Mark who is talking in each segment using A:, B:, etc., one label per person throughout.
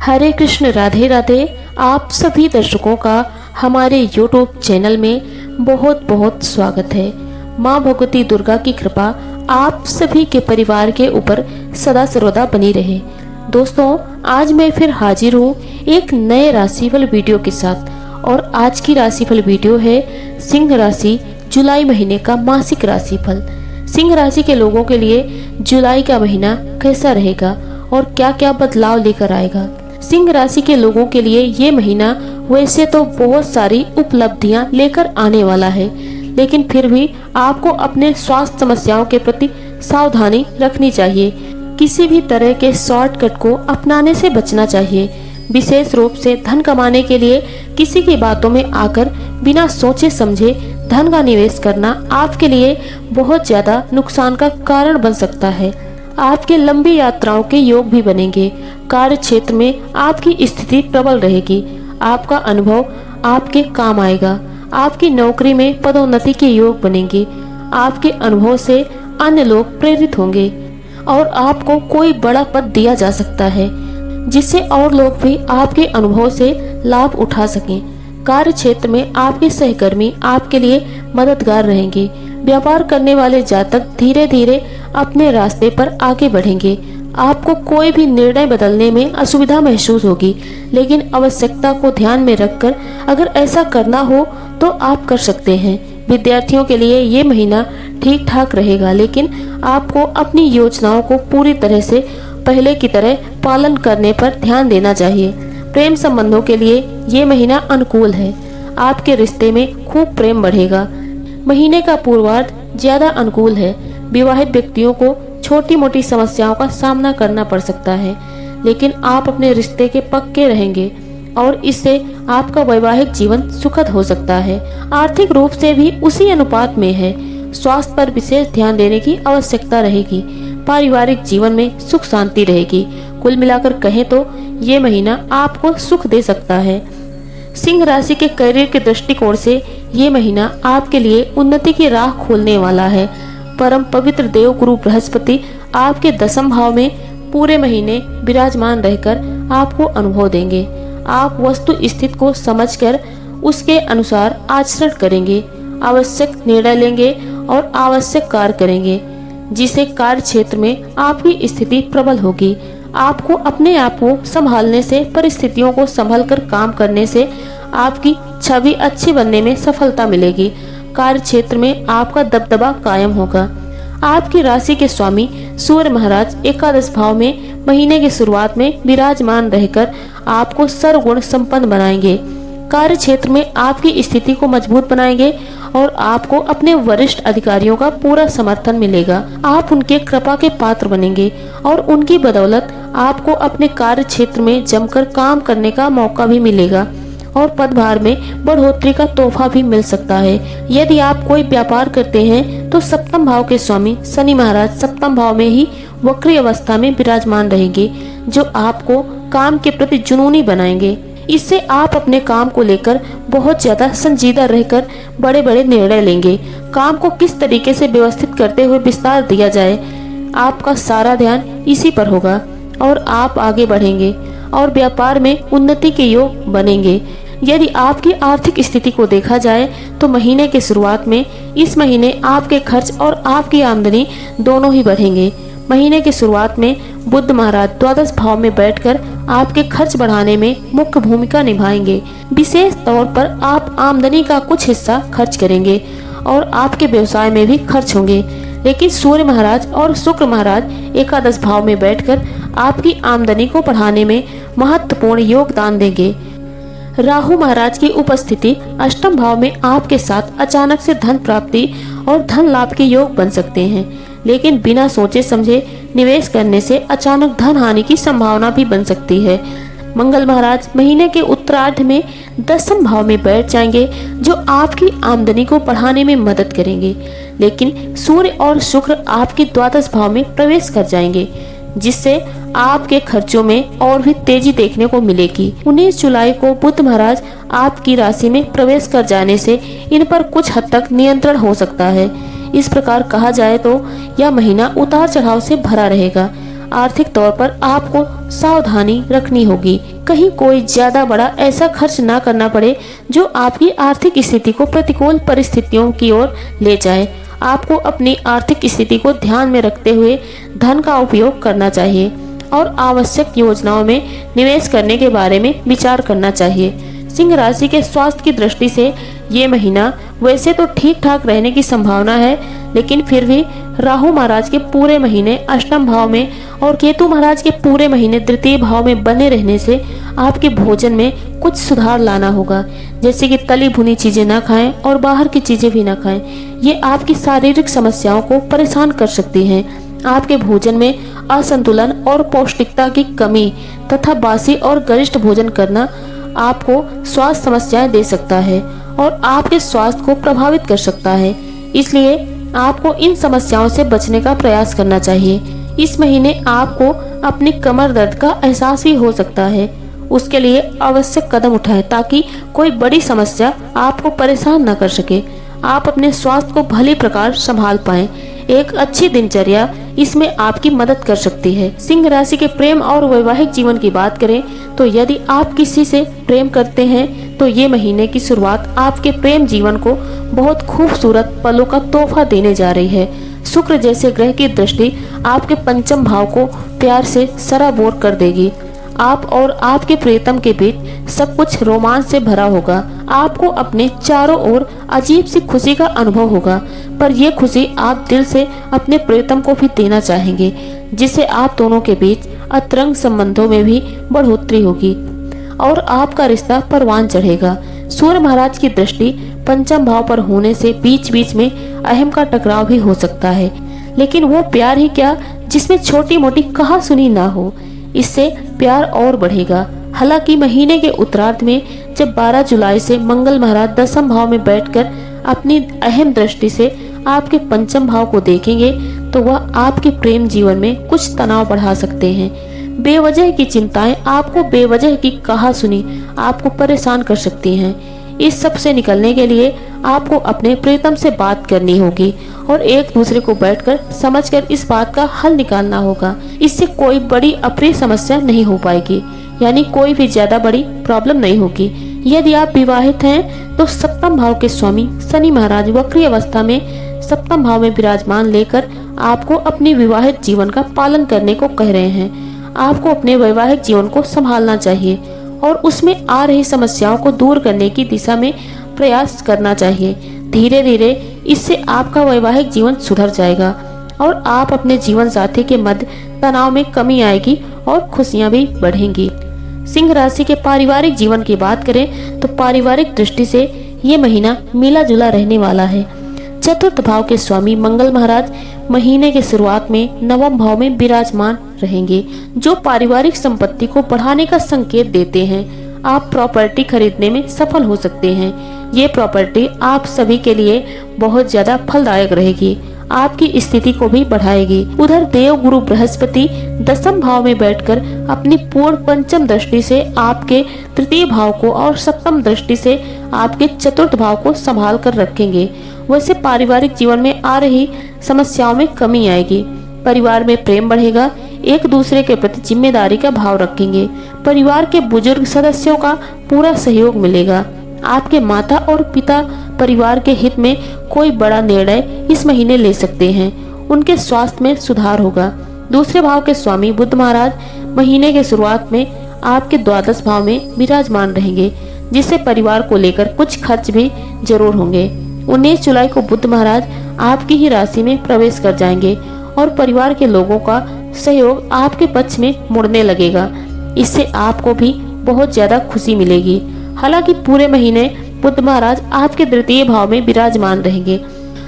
A: हरे कृष्ण राधे राधे। आप सभी दर्शकों का हमारे YouTube चैनल में बहुत बहुत स्वागत है। माँ भगवती दुर्गा की कृपा आप सभी के परिवार के ऊपर सदा सर्वदा बनी रहे। दोस्तों, आज मैं फिर हाजिर हूँ एक नए राशिफल वीडियो के साथ। और आज की राशिफल वीडियो है सिंह राशि जुलाई महीने का मासिक राशिफल। सिंह राशि के लोगों के लिए जुलाई का महीना कैसा रहेगा और क्या क्या बदलाव लेकर आएगा। सिंह राशि के लोगों के लिए ये महीना वैसे तो बहुत सारी उपलब्धियां लेकर आने वाला है, लेकिन फिर भी आपको अपने स्वास्थ्य समस्याओं के प्रति सावधानी रखनी चाहिए। किसी भी तरह के शॉर्टकट को अपनाने से बचना चाहिए। विशेष रूप से धन कमाने के लिए किसी की बातों में आकर बिना सोचे समझे धन का निवेश करना आपके लिए बहुत ज्यादा नुकसान का कारण बन सकता है। आपके लंबी यात्राओं के योग भी बनेंगे। कार्य क्षेत्र में आपकी स्थिति प्रबल रहेगी। आपका अनुभव आपके काम आएगा। आपकी नौकरी में पदोन्नति के योग बनेंगे। आपके अनुभव से अन्य लोग प्रेरित होंगे और आपको कोई बड़ा पद दिया जा सकता है, जिससे और लोग भी आपके अनुभव से लाभ उठा सकें। कार्य क्षेत्र में आपके सहकर्मी आपके लिए मददगार रहेंगे। व्यापार करने वाले जातक धीरे धीरे अपने रास्ते पर आगे बढ़ेंगे। आपको कोई भी निर्णय बदलने में असुविधा महसूस होगी, लेकिन आवश्यकता को ध्यान में रखकर अगर ऐसा करना हो तो आप कर सकते हैं। विद्यार्थियों के लिए ये महीना ठीक ठाक रहेगा, लेकिन आपको अपनी योजनाओं को पूरी तरह से पहले की तरह पालन करने पर ध्यान देना चाहिए। प्रेम संबंधों के लिए ये महीना अनुकूल है। आपके रिश्ते में खूब प्रेम बढ़ेगा। महीने का पूर्वार्ध ज्यादा अनुकूल है। विवाहित व्यक्तियों को छोटी मोटी समस्याओं का सामना करना पड़ सकता है, लेकिन आप अपने रिश्ते के पक्के रहेंगे और इससे आपका वैवाहिक जीवन सुखद हो सकता है। आर्थिक रूप से भी उसी अनुपात में है। स्वास्थ्य पर विशेष ध्यान देने की आवश्यकता रहेगी। पारिवारिक जीवन में सुख शांति रहेगी। कुल मिलाकर कहें तो ये महीना आपको सुख दे सकता है। सिंह राशि के करियर के दृष्टिकोण से ये महीना आपके लिए उन्नति की राह खोलने वाला है। परम पवित्र देव गुरु बृहस्पति आपके दशम भाव में पूरे महीने विराजमान रहकर आपको अनुभव देंगे। आप वस्तु स्थिति को समझकर उसके अनुसार आचरण करेंगे, आवश्यक निर्णय लेंगे और आवश्यक कार्य करेंगे, जिससे कार्य क्षेत्र में आपकी स्थिति प्रबल होगी। आपको अपने आप को संभालने से, परिस्थितियों को संभलकर काम करने से आपकी छवि अच्छी बनने में सफलता मिलेगी। कार्य क्षेत्र में आपका दबदबा कायम होगा। आपकी राशि के स्वामी सूर्य महाराज एकादश भाव में महीने की शुरुआत में विराजमान रहकर आपको सर्वगुण संपन्न बनाएंगे। कार्य क्षेत्र में आपकी स्थिति को मजबूत बनाएंगे और आपको अपने वरिष्ठ अधिकारियों का पूरा समर्थन मिलेगा। आप उनके कृपा के पात्र बनेंगे और उनकी बदौलत आपको अपने कार्य क्षेत्र में जमकर काम करने का मौका भी मिलेगा और पदभार में बढ़ोतरी का तोहफा भी मिल सकता है। यदि आप कोई व्यापार करते हैं तो सप्तम भाव के स्वामी शनि महाराज सप्तम भाव में ही वक्री अवस्था में विराजमान रहेंगे, जो आपको काम के प्रति जुनूनी बनाएंगे। इससे आप अपने काम को लेकर बहुत ज्यादा संजीदा रहकर बड़े बड़े निर्णय लेंगे। काम को किस तरीके से व्यवस्थित करते हुए विस्तार दिया जाए, आपका सारा ध्यान इसी पर होगा और आप आगे बढ़ेंगे और व्यापार में उन्नति के योग बनेंगे। यदि आपकी आर्थिक स्थिति को देखा जाए तो महीने के शुरुआत में इस महीने आपके खर्च और आपकी आमदनी दोनों ही बढ़ेंगे। महीने की शुरुआत में बुध महाराज द्वादश भाव में बैठकर आपके खर्च बढ़ाने में मुख्य भूमिका निभाएंगे। विशेष तौर पर आप आमदनी का कुछ हिस्सा खर्च करेंगे और आपके व्यवसाय में भी खर्च होंगे, लेकिन सूर्य महाराज और शुक्र महाराज एकादश भाव में बैठकर आपकी आमदनी को बढ़ाने में महत्वपूर्ण योगदान देंगे। राहु महाराज की उपस्थिति अष्टम भाव में आपके साथ अचानक से धन प्राप्ति और धन लाभ के योग बन सकते हैं, लेकिन बिना सोचे समझे निवेश करने से अचानक धन हानि की संभावना भी बन सकती है। मंगल महाराज महीने के उत्तरार्ध में दसम भाव में बैठ जाएंगे, जो आपकी आमदनी को बढ़ाने में मदद करेंगे, लेकिन सूर्य और शुक्र आपके द्वादश भाव में प्रवेश कर जाएंगे, जिससे आपके खर्चों में और भी तेजी देखने को मिलेगी। 19 जुलाई को बुध महाराज आपकी राशि में प्रवेश कर जाने से इन पर कुछ हद तक नियंत्रण हो सकता है। इस प्रकार कहा जाए तो यह महीना उतार चढ़ाव से भरा रहेगा। आर्थिक तौर पर आपको सावधानी रखनी होगी। कहीं कोई ज्यादा बड़ा ऐसा खर्च ना करना पड़े जो आपकी आर्थिक स्थिति को प्रतिकूल परिस्थितियों की ओर ले जाए। आपको अपनी आर्थिक स्थिति को ध्यान में रखते हुए धन का उपयोग करना चाहिए और आवश्यक योजनाओं में निवेश करने के बारे में विचार करना चाहिए। सिंह राशि के स्वास्थ्य की दृष्टि से ये महीना वैसे तो ठीक ठाक रहने की संभावना है, लेकिन फिर भी राहु महाराज के पूरे महीने अष्टम भाव में और केतु महाराज के पूरे महीने तृतीय भाव में बने रहने से आपके भोजन में कुछ सुधार लाना होगा। जैसे कि तली भुनी चीजें ना खाएं और बाहर की चीजें भी ना खाएं। ये आपकी शारीरिक समस्याओं को परेशान कर सकती हैं। आपके भोजन में असंतुलन और पौष्टिकता की कमी तथा बासी और गरिष्ठ भोजन करना आपको स्वास्थ्य समस्याएं दे सकता है और आपके स्वास्थ्य को प्रभावित कर सकता है। इसलिए आपको इन समस्याओं से बचने का प्रयास करना चाहिए। इस महीने आपको अपनी कमर दर्द का एहसास भी हो सकता है। उसके लिए आवश्यक कदम उठाएं ताकि कोई बड़ी समस्या आपको परेशान न कर सके। आप अपने स्वास्थ्य को भली प्रकार संभाल पाएं। एक अच्छी दिनचर्या इसमें आपकी मदद कर सकती है। सिंह राशि के प्रेम और वैवाहिक जीवन की बात करें तो यदि आप किसी से प्रेम करते हैं तो ये महीने की शुरुआत आपके प्रेम जीवन को बहुत खूबसूरत पलों का तोहफा देने जा रही है। शुक्र जैसे ग्रह की दृष्टि आपके पंचम भाव को प्यार से सराबोर कर देगी। आप और आपके प्रियतम के बीच सब कुछ रोमांच से भरा होगा। आपको अपने चारों ओर अजीब सी खुशी का अनुभव होगा, पर यह खुशी आप दिल से अपने प्रियतम को भी देना चाहेंगे, जिससे आप दोनों के बीच अतरंग संबंधों में भी बढ़ोतरी होगी और आपका रिश्ता परवान चढ़ेगा। सूर्य महाराज की दृष्टि पंचम भाव पर होने से बीच बीच में अहम का टकराव भी हो सकता है, लेकिन वो प्यार ही क्या जिसमें छोटी मोटी कहा सुनी ना हो। इससे प्यार और बढ़ेगा। हालांकि महीने के उत्तरार्ध में जब 12 जुलाई से मंगल महाराज दसम भाव में बैठकर अपनी अहम दृष्टि से आपके पंचम भाव को देखेंगे तो वह आपके प्रेम जीवन में कुछ तनाव बढ़ा सकते हैं। बेवजह की चिंताएं आपको बेवजह की कहा सुनी आपको परेशान कर सकती हैं। इस सब से निकलने के लिए आपको अपने प्रियतम से बात करनी होगी और एक दूसरे को बैठकर समझकर इस बात का हल निकालना होगा। इससे कोई बड़ी अप्रिय समस्या नहीं हो पाएगी, यानी कोई भी ज्यादा बड़ी प्रॉब्लम नहीं होगी। यदि आप विवाहित हैं तो सप्तम भाव के स्वामी शनि महाराज वक्री अवस्था में सप्तम भाव में विराजमान लेकर आपको अपनी विवाहित जीवन का पालन करने को कह रहे हैं। आपको अपने वैवाहिक जीवन को संभालना चाहिए और उसमें आ रही समस्याओं को दूर करने की दिशा में प्रयास करना चाहिए। धीरे धीरे इससे आपका वैवाहिक जीवन सुधर जाएगा और आप अपने जीवन साथी के मध्य तनाव में कमी आएगी और खुशियां भी बढ़ेंगी। सिंह राशि के पारिवारिक जीवन की बात करें तो पारिवारिक दृष्टि से ये महीना मिला जुला रहने वाला है। चतुर्थ भाव के स्वामी मंगल महाराज महीने के शुरुआत में नवम भाव में विराजमान रहेंगे, जो पारिवारिक संपत्ति को बढ़ाने का संकेत देते हैं। आप प्रॉपर्टी खरीदने में सफल हो सकते हैं। ये प्रॉपर्टी आप सभी के लिए बहुत ज्यादा फलदायक रहेगी, आपकी स्थिति को भी बढ़ाएगी। उधर देव गुरु बृहस्पति दसम भाव में बैठकर अपनी पूर्ण पंचम दृष्टि से आपके तृतीय भाव को और सप्तम दृष्टि से आपके चतुर्थ भाव को संभाल कर रखेंगे। वैसे पारिवारिक जीवन में आ रही समस्याओं में कमी आएगी। परिवार में प्रेम बढ़ेगा। एक दूसरे के प्रति जिम्मेदारी का भाव रखेंगे। परिवार के बुजुर्ग सदस्यों का पूरा सहयोग मिलेगा। आपके माता और पिता परिवार के हित में कोई बड़ा निर्णय इस महीने ले सकते हैं। उनके स्वास्थ्य में सुधार होगा। दूसरे भाव के स्वामी बुध महाराज महीने के शुरुआत में आपके द्वादश भाव में विराजमान रहेंगे, जिससे परिवार को लेकर कुछ खर्च भी जरूर होंगे। 19 जुलाई को बुध महाराज आपकी ही राशि में प्रवेश कर जाएंगे और परिवार के लोगों का सहयोग आपके पक्ष में मुड़ने लगेगा। इससे आपको भी बहुत ज्यादा खुशी मिलेगी। हालांकि पूरे महीने बुध महाराज आपके द्वितीय भाव में विराजमान रहेंगे,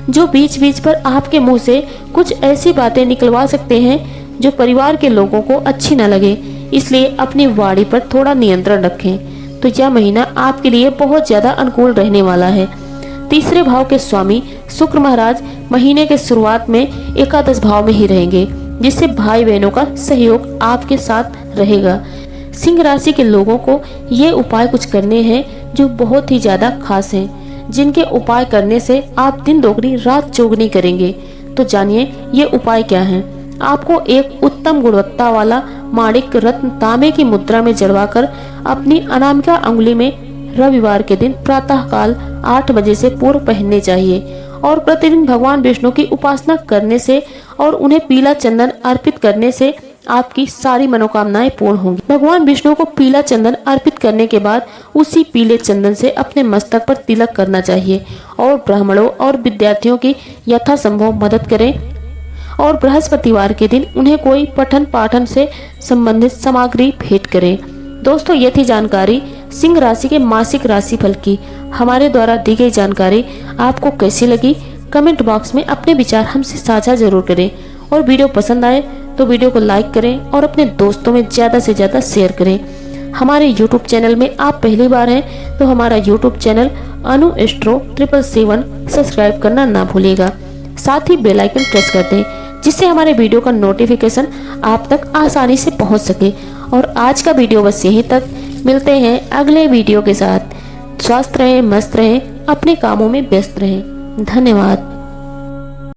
A: जो बीच बीच पर आपके मुंह से कुछ ऐसी बातें निकलवा सकते हैं जो परिवार के लोगों को अच्छी न लगे। इसलिए अपनी वाणी पर थोड़ा नियंत्रण रखें। तो यह महीना आपके लिए बहुत ज्यादा अनुकूल रहने वाला है। तीसरे भाव के स्वामी शुक्र महाराज महीने के शुरुआत में एकादश भाव में ही रहेंगे, जिससे भाई बहनों का सहयोग आपके साथ रहेगा। सिंह राशि के लोगों को ये उपाय कुछ करने हैं जो बहुत ही ज्यादा खास हैं, जिनके उपाय करने से आप दिन दोगुनी रात चौगुनी करेंगे। तो जानिए ये उपाय क्या हैं। आपको एक उत्तम गुणवत्ता वाला माणिक रत्न तांबे की मुद्रा में जड़वाकर अपनी अनामिका अंगुली में रविवार के दिन प्रातः काल 8 बजे से पूर्व पहनने चाहिए। और प्रतिदिन भगवान विष्णु की उपासना करने से और उन्हें पीला चंदन अर्पित करने से आपकी सारी मनोकामनाएं पूर्ण होंगी। भगवान विष्णु को पीला चंदन अर्पित करने के बाद उसी पीले चंदन से अपने मस्तक पर तिलक करना चाहिए और ब्राह्मणों और विद्यार्थियों की यथासंभव मदद करें। और बृहस्पतिवार के दिन उन्हें कोई पठन पाठन से संबंधित सामग्री भेंट करें। दोस्तों, ये थी जानकारी सिंह राशि के मासिक राशिफल की। हमारे द्वारा दी गई जानकारी आपको कैसी लगी, कमेंट बॉक्स में अपने विचार हमसे साझा जरूर करें। और वीडियो पसंद आए तो वीडियो को लाइक करें और अपने दोस्तों में ज़्यादा से ज़्यादा शेयर करें। हमारे YouTube चैनल में आप पहली बार हैं तो हमारा YouTube चैनल अनु एस्ट्रो 777 सब्सक्राइब करना ना भूलिएगा। साथ ही बेल आइकन प्रेस कर दें जिससे हमारे वीडियो का नोटिफिकेशन आप तक आसानी से पहुंच सके। और आज का वीडियो बस यहीं तक। मिलते हैं अगले वीडियो के साथ। स्वस्थ रहें, मस्त रहें, अपने कामों में व्यस्त रहें। धन्यवाद।